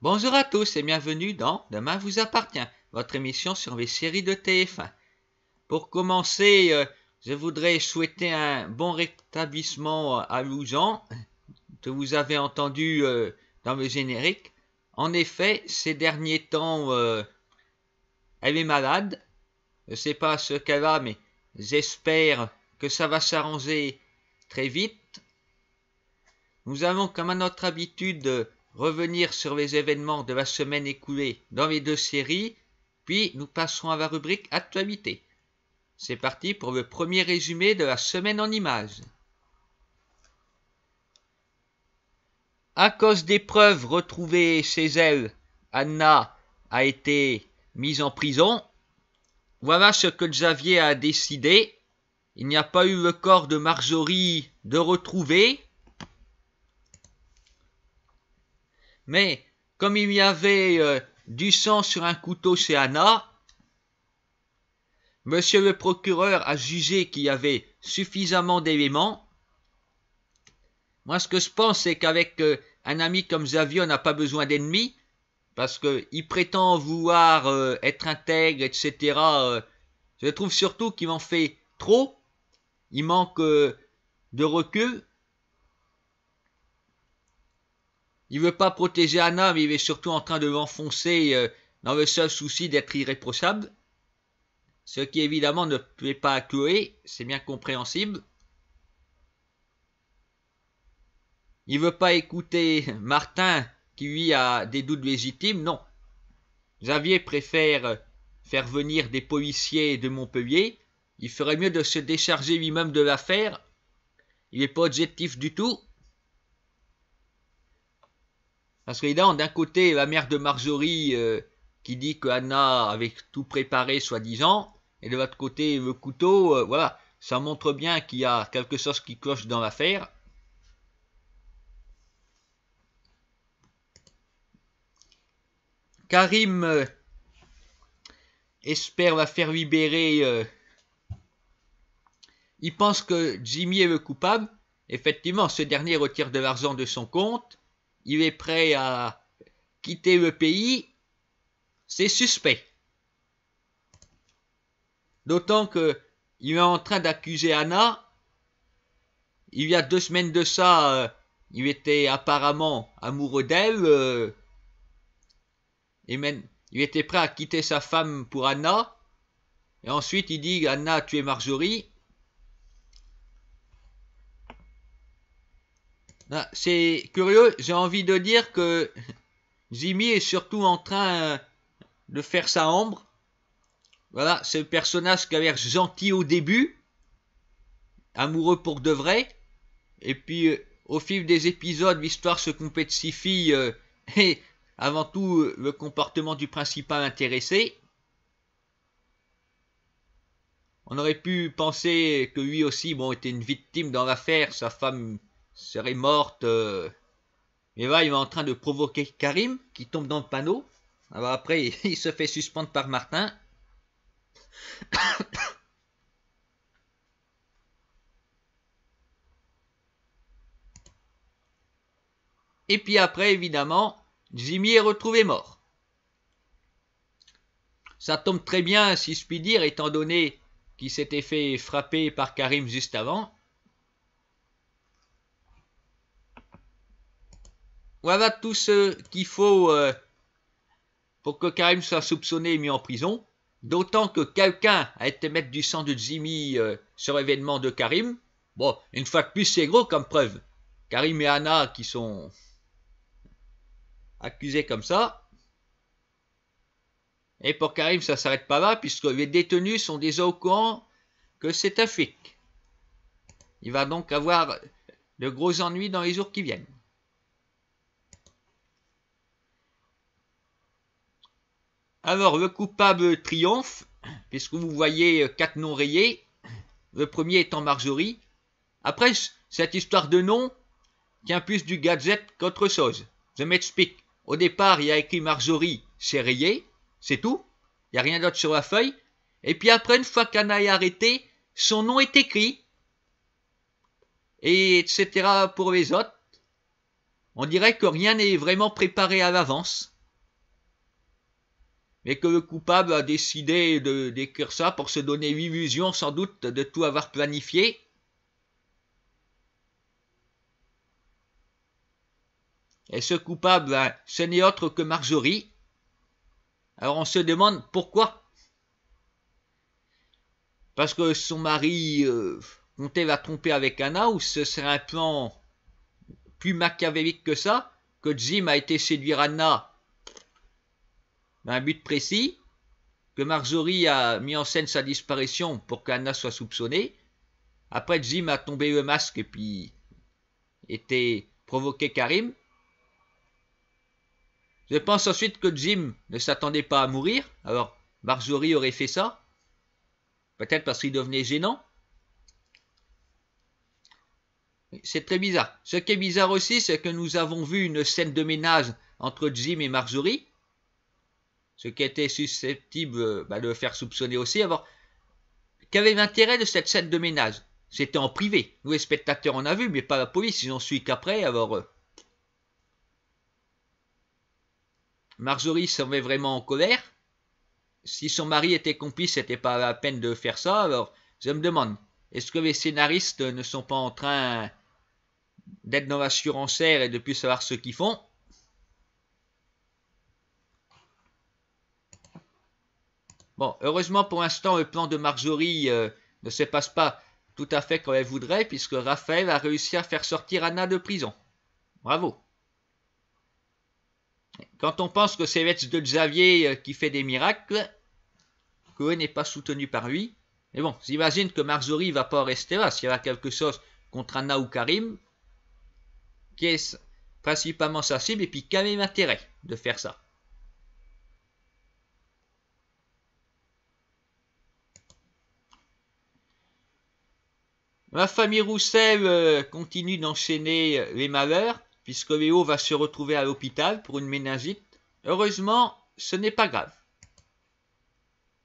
Bonjour à tous et bienvenue dans Demain vous appartient, votre émission sur les séries de TF1. Pour commencer, je voudrais souhaiter un bon rétablissement à Loujean, que vous avez entendu dans le générique. En effet, ces derniers temps, elle est malade. Je ne sais pas ce qu'elle a, mais j'espère que ça va s'arranger très vite. Nous allons, comme à notre habitude, revenir sur les événements de la semaine écoulée dans les deux séries, puis nous passerons à la rubrique Actualité. C'est parti pour le premier résumé de la semaine en images. À cause des preuves retrouvées chez elle, Anna a été mise en prison. Voilà ce que Xavier a décidé. Il n'y a pas eu le corps de Marjorie de retrouver. Mais comme il y avait du sang sur un couteau chez Anna, monsieur le procureur a jugé qu'il y avait suffisamment d'éléments. Moi, ce que je pense, c'est qu'avec un ami comme Xavier, on n'a pas besoin d'ennemis, parce qu'il prétend vouloir être intègre, etc. Je trouve surtout qu'il en fait trop. Il manque de recul. Il veut pas protéger Anna, mais il est surtout en train de l'enfoncer dans le seul souci d'être irréprochable. Ce qui évidemment ne plaît pas à Chloé, c'est bien compréhensible. Il veut pas écouter Martin, qui lui a des doutes légitimes, non. Xavier préfère faire venir des policiers de Montpellier. Il ferait mieux de se décharger lui-même de l'affaire. Il n'est pas objectif du tout. Parce qu'évidemment, d'un côté, la mère de Marjorie qui dit que Anna avait tout préparé, soi-disant, et de l'autre côté, le couteau, voilà, ça montre bien qu'il y a quelque chose qui cloche dans l'affaire. Karim espère la faire libérer. Il pense que Jimmy est le coupable. Effectivement, ce dernier retire de l'argent de son compte. Il est prêt à quitter le pays. C'est suspect. D'autant qu'il est en train d'accuser Anna. Il y a 2 semaines de ça, il était apparemment amoureux d'elle. Et même, il était prêt à quitter sa femme pour Anna. Et ensuite, il dit Anna a tué Marjorie. C'est curieux, j'ai envie de dire que Jimmy est surtout en train de faire sa ombre. Voilà, c'est le personnage qui a l'air gentil au début, amoureux pour de vrai, et puis au fil des épisodes, l'histoire se complexifie et avant tout le comportement du principal intéressé. On aurait pu penser que lui aussi était une victime dans l'affaire, sa femme serait morte. Mais là, il est en train de provoquer Karim, qui tombe dans le panneau. Alors après, il se fait suspendre par Martin. Et puis après, évidemment, Jimmy est retrouvé mort. Ça tombe très bien, si je puis dire, étant donné qu'il s'était fait frapper par Karim juste avant. Voilà tout ce qu'il faut pour que Karim soit soupçonné et mis en prison. D'autant que quelqu'un a été mettre du sang de Jimmy sur l'événement de Karim. Bon, une fois de plus, c'est gros comme preuve. Karim et Anna qui sont accusés comme ça. Et pour Karim, ça ne s'arrête pas là, puisque les détenus sont déjà au courant que c'est un flic. Il va donc avoir de gros ennuis dans les jours qui viennent. Alors, le coupable triomphe, puisque vous voyez 4 noms rayés. Le premier étant Marjorie. Après, cette histoire de nom tient plus du gadget qu'autre chose. Je m'explique. Au départ, il y a écrit Marjorie, c'est rayé, c'est tout. Il n'y a rien d'autre sur la feuille. Et puis après, une fois qu'Anna est arrêtée, son nom est écrit. Et etc. pour les autres. On dirait que rien n'est vraiment préparé à l'avance. mais que le coupable a décidé d'écrire ça pour se donner l'illusion sans doute de tout avoir planifié. Et ce coupable, ce n'est autre que Marjorie. Alors on se demande pourquoi. Parce que son mari comptait la tromper avec Anna, ou ce serait un plan plus machiavélique que ça, que Jim a été séduire Anna dans un but précis, que Marjorie a mis en scène sa disparition pour qu'Anna soit soupçonnée. Après, Jim a tombé le masque et puis était provoqué Karim. Je pense ensuite que Jim ne s'attendait pas à mourir, alors Marjorie aurait fait ça. Peut-être parce qu'il devenait gênant. C'est très bizarre. Ce qui est bizarre aussi, c'est que nous avons vu une scène de ménage entre Jim et Marjorie, ce qui était susceptible de le faire soupçonner aussi. Alors, quel est l'intérêt de cette scène de ménage? C'était en privé. Nous, les spectateurs, on a vu, mais pas la police. Ils ont su qu'après, alors... Marjorie semblait vraiment en colère. Si son mari était complice, c'était pas la peine de faire ça. Alors, je me demande, est-ce que les scénaristes ne sont pas en train d'être dans la surenchère et de plus savoir ce qu'ils font? Bon, heureusement pour l'instant, le plan de Marjorie ne se passe pas tout à fait comme elle voudrait, puisque Raphaël a réussi à faire sortir Anna de prison. Bravo. Quand on pense que c'est l'ex de Xavier qui fait des miracles, Cohen n'est pas soutenu par lui. Mais bon, j'imagine que Marjorie ne va pas rester là. S'il y a quelque chose contre Anna ou Karim, qui est principalement sa cible, et puis quel est l'intérêt de faire ça? La famille Roussel continue d'enchaîner les malheurs, puisque Léo va se retrouver à l'hôpital pour une méningite. Heureusement, ce n'est pas grave.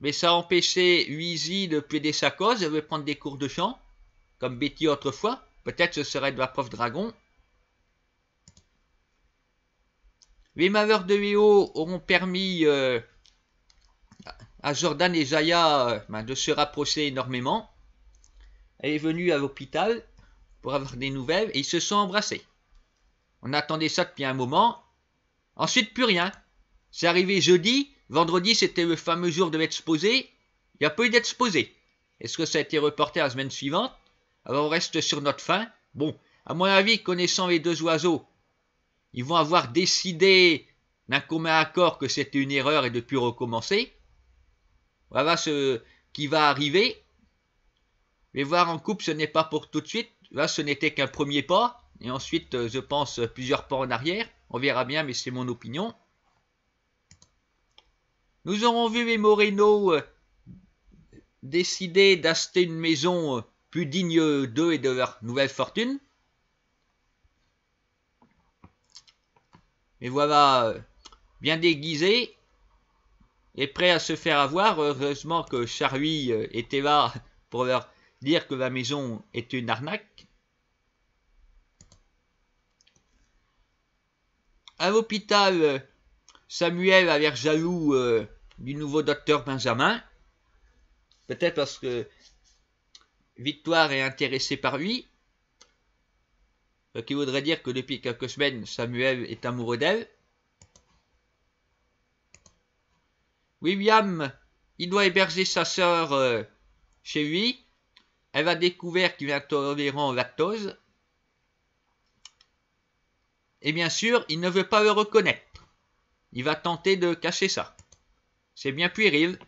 Mais ça a empêché Luizy de plaider sa cause et de prendre des cours de chant, comme Betty autrefois. Peut-être ce serait de la prof dragon. Les malheurs de Léo auront permis à Jordan et Jaya de se rapprocher énormément. Elle est venue à l'hôpital pour avoir des nouvelles et ils se sont embrassés. On attendait ça depuis un moment. Ensuite, plus rien. C'est arrivé jeudi. Vendredi, c'était le fameux jour de l'exposé. Il n'y a pas eu d'exposé. Est-ce que ça a été reporté à la semaine suivante? Alors on reste sur notre faim. Bon, à mon avis, connaissant les deux oiseaux, ils vont avoir décidé d'un commun accord que c'était une erreur et de plus recommencer. Voilà ce qui va arriver. Les voir en couple, ce n'est pas pour tout de suite. Là, ce n'était qu'un premier pas. Et ensuite, je pense plusieurs pas en arrière. On verra bien, mais c'est mon opinion. Nous aurons vu les Moreno décider d'acheter une maison plus digne d'eux et de leur nouvelle fortune. Et voilà, bien déguisés et prêts à se faire avoir. Heureusement que Charlie était là pour leur dire que la maison est une arnaque. À l'hôpital, Samuel a l'air jaloux du nouveau docteur Benjamin. Peut-être parce que Victoire est intéressée par lui. Ce qui voudrait dire que depuis quelques semaines, Samuel est amoureux d'elle. William, il doit héberger sa sœur chez lui. Elle a découvert qu'il est intolérant au lactose. Et bien sûr, il ne veut pas le reconnaître. Il va tenter de cacher ça. C'est bien puéril.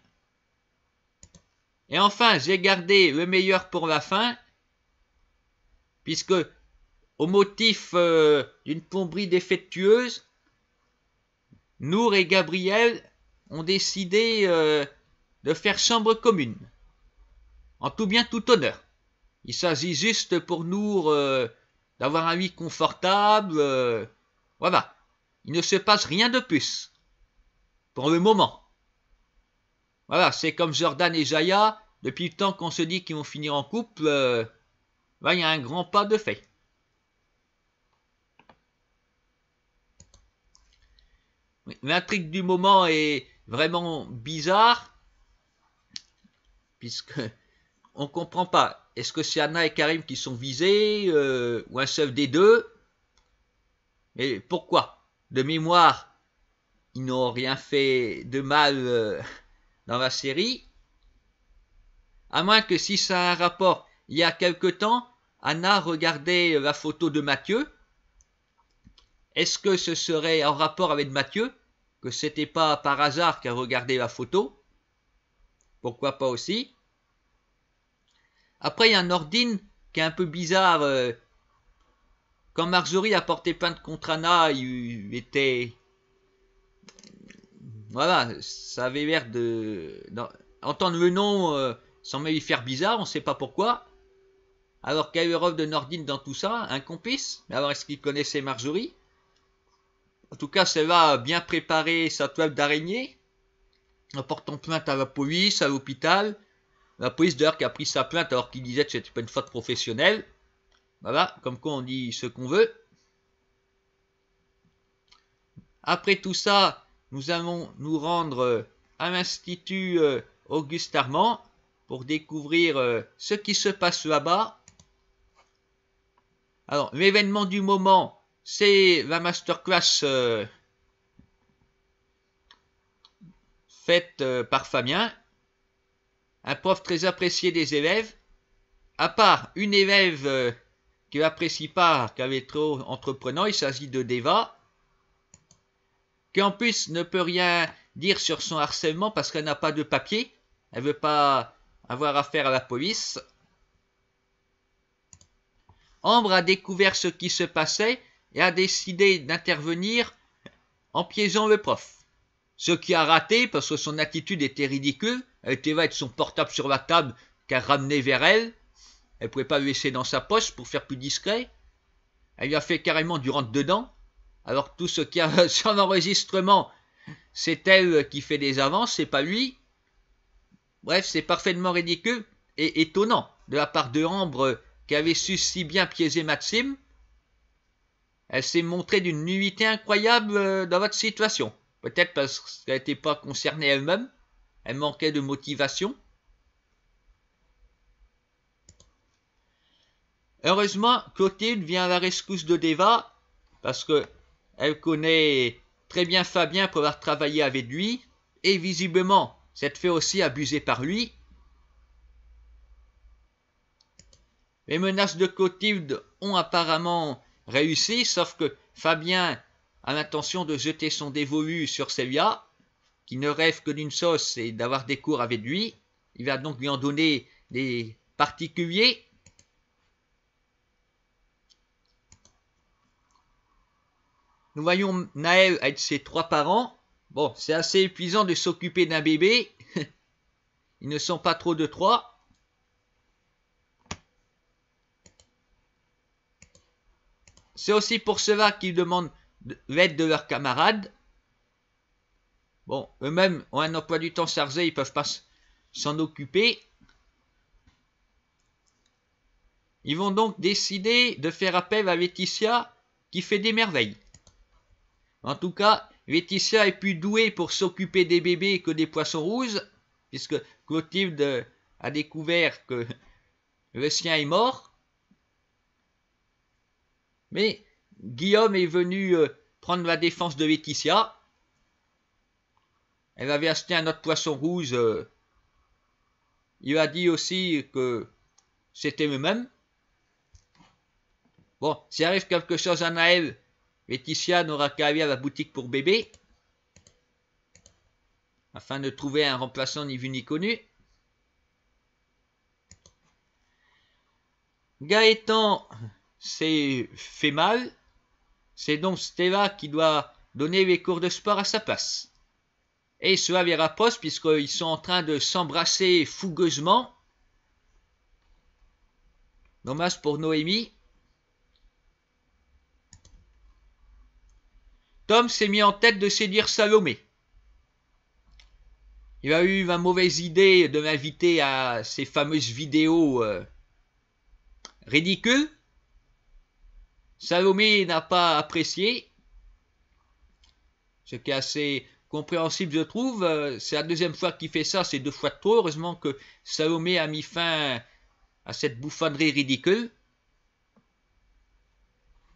Et enfin, j'ai gardé le meilleur pour la fin, puisque, au motif d'une plomberie défectueuse, Nour et Gabriel ont décidé de faire chambre commune. En tout bien, tout honneur. Il s'agit juste pour Nour d'avoir un lit confortable. Voilà. Il ne se passe rien de plus. Pour le moment. Voilà, c'est comme Jordan et Jaya. Depuis le temps qu'on se dit qu'ils vont finir en couple, il y a un grand pas de fait. L'intrigue du moment est vraiment bizarre, puisque on comprend pas. Est-ce que c'est Anna et Karim qui sont visés, ou un seul des deux? Mais pourquoi? De mémoire, ils n'ont rien fait de mal dans la série. À moins que si ça a un rapport, il y a quelque temps, Anna regardait la photo de Mathieu. Est-ce que ce serait en rapport avec Mathieu? Que c'était pas par hasard qu'elle regardait la photo? Pourquoi pas aussi? Après, il y a Nordine qui est un peu bizarre. Quand Marjorie a porté plainte contre Anna, il était... Voilà, ça avait l'air de... Entendre le nom semblait lui faire bizarre, on ne sait pas pourquoi. Alors quel est le rôle de Nordine dans tout ça? Un complice? Mais alors est-ce qu'il connaissait Marjorie? En tout cas, celle-là a bien préparé sa toile d'araignée, en portant plainte à la police, à l'hôpital. La police d'ailleurs qui a pris sa plainte alors qu'il disait que c'était pas une faute professionnelle. Voilà, comme quoi on dit ce qu'on veut. Après tout ça, nous allons nous rendre à l'Institut Auguste Armand pour découvrir ce qui se passe là-bas. Alors, l'événement du moment, c'est la masterclass faite par Fabien, un prof très apprécié des élèves, à part une élève qui n'apprécie pas, qu'elle est trop entreprenant, il s'agit de Deva, qui en plus ne peut rien dire sur son harcèlement parce qu'elle n'a pas de papier, elle ne veut pas avoir affaire à la police. Ambre a découvert ce qui se passait et a décidé d'intervenir en piégeant le prof. Ce qui a raté parce que son attitude était ridicule. Elle était là avec son portable sur la table qu'elle ramenait vers elle. Elle ne pouvait pas le laisser dans sa poche pour faire plus discret. Elle lui a fait carrément du rentre-dedans. Alors tout ce qu'il y a sur l'enregistrement, c'est elle qui fait des avances, c'est pas lui. Bref, c'est parfaitement ridicule et étonnant de la part de Ambre qui avait su si bien piéger Maxime. Elle s'est montrée d'une nullité incroyable dans votre situation. Peut-être parce qu'elle n'était pas concernée elle-même. Elle manquait de motivation. Heureusement, Clotilde vient à la rescousse de Deva parce qu'elle connaît très bien Fabien pour avoir travaillé avec lui et visiblement s'être fait aussi abuser par lui. Les menaces de Clotilde ont apparemment réussi, sauf que Fabien a l'intention de jeter son dévolu sur Célia, qui ne rêve que d'une chose, c'est d'avoir des cours avec lui. Il va donc lui en donner des particuliers. Nous voyons Naël avec ses 3 parents. Bon, c'est assez épuisant de s'occuper d'un bébé. Ils ne sont pas trop de 3. C'est aussi pour cela qu'ils demandent l'aide de leurs camarades. Bon, eux-mêmes ont un emploi du temps chargé, ils ne peuvent pas s'en occuper. Ils vont donc décider de faire appel à Laetitia qui fait des merveilles. En tout cas, Laetitia est plus douée pour s'occuper des bébés que des poissons rouges, puisque Clotilde a découvert que le sien est mort. Mais Guillaume est venu prendre la défense de Laetitia. Elle avait acheté un autre poisson rouge. Il a dit aussi que c'était le même. Bon, s'il arrive quelque chose à Naël, Laetitia n'aura qu'à aller à la boutique pour bébé, afin de trouver un remplaçant ni vu ni connu. Gaëtan s'est fait mal. C'est donc Stella qui doit donner les cours de sport à sa place. Et cela les rapproche puisqu'ils sont en train de s'embrasser fougueusement. Dommage pour Noémie. Tom s'est mis en tête de séduire Salomé. Il a eu la mauvaise idée de m'inviter à ces fameuses vidéos ridicules. Salomé n'a pas apprécié, ce qui est assez compréhensible, je trouve. C'est la deuxième fois qu'il fait ça, c'est 2 fois de trop. Heureusement que Salomé a mis fin à cette bouffonnerie ridicule.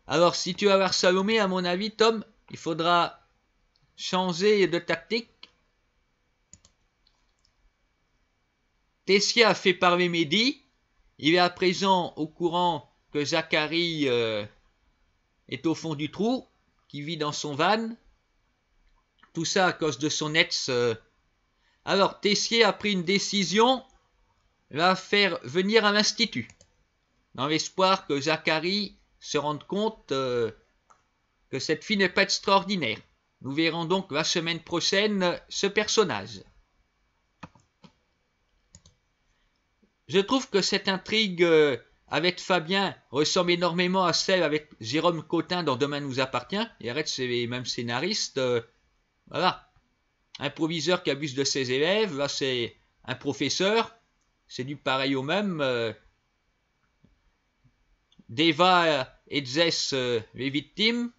Alors, si tu vas voir Salomé, à mon avis, Tom, il faudra changer de tactique. Tessia a fait parler Mehdi. Il est à présent au courant que Zacharie est au fond du trou, qui vit dans son van. Tout ça à cause de son ex. Alors, Tessier a pris une décision, va faire venir à l'institut, dans l'espoir que Zacharie se rende compte que cette fille n'est pas extraordinaire. Nous verrons donc la semaine prochaine ce personnage. Je trouve que cette intrigue avec Fabien ressemble énormément à celle avec Jérôme Cotin dans Demain nous appartient. Et arrête, c'est les mêmes scénaristes. Voilà. Un proviseur qui abuse de ses élèves. Là, c'est un professeur. C'est du pareil au même. Deva et Zess, les victimes.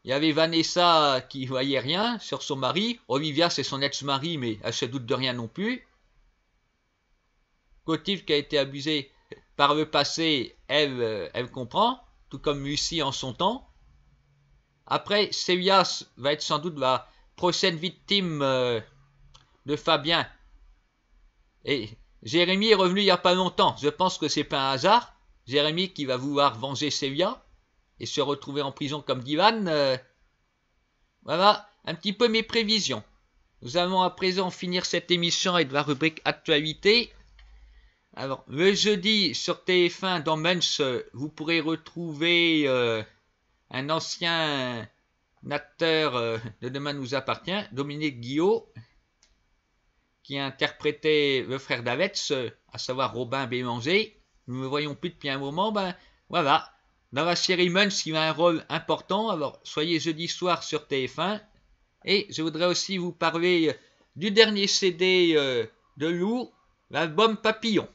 Il y avait Vanessa qui voyait rien sur son mari. Olivia, c'est son ex-mari, mais elle se doute de rien non plus. Clotilde qui a été abusée par le passé, elle comprend, tout comme Lucie en son temps. Après, Célias va être sans doute la prochaine victime de Fabien. Et Jérémy est revenu il n'y a pas longtemps. Je pense que c'est pas un hasard. Jérémy qui va vouloir venger Célia et se retrouver en prison comme Divan. Voilà un petit peu mes prévisions. Nous allons à présent finir cette émission avec la rubrique Actualité. Alors, le jeudi sur TF1 dans Munch, vous pourrez retrouver un ancien acteur de Demain nous appartient, Dominique Guillot, qui a interprété le frère d'Avetz, à savoir Robin Bélanger. Nous ne le voyons plus depuis un moment. Ben voilà. Dans la série Munch, il a un rôle important. Alors, soyez jeudi soir sur TF1. Et je voudrais aussi vous parler du dernier CD de Lou, l'album Papillon.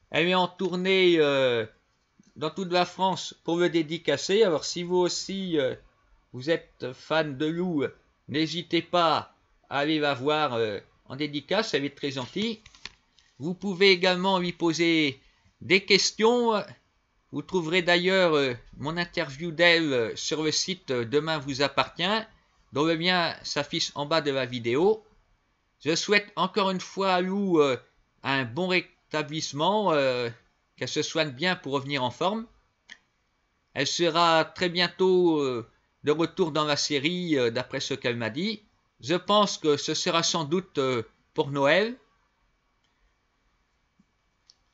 Elle est en tournée dans toute la France pour le dédicacer. Alors, si vous aussi, vous êtes fan de Lou, n'hésitez pas à aller la voir en dédicace. Elle est très gentille. Vous pouvez également lui poser des questions. Vous trouverez d'ailleurs mon interview d'elle sur le site Demain vous appartient, dont le lien s'affiche en bas de la vidéo. Je souhaite encore une fois à Lou un bon rétablissement, qu'elle se soigne bien pour revenir en forme. Elle sera très bientôt de retour dans la série, d'après ce qu'elle m'a dit. Je pense que ce sera sans doute pour Noël.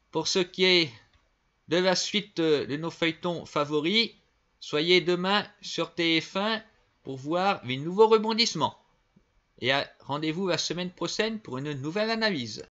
Pour ce qui est de la suite de nos feuilletons favoris, soyez demain sur TF1 pour voir les nouveaux rebondissements. Et rendez-vous la semaine prochaine pour une nouvelle analyse.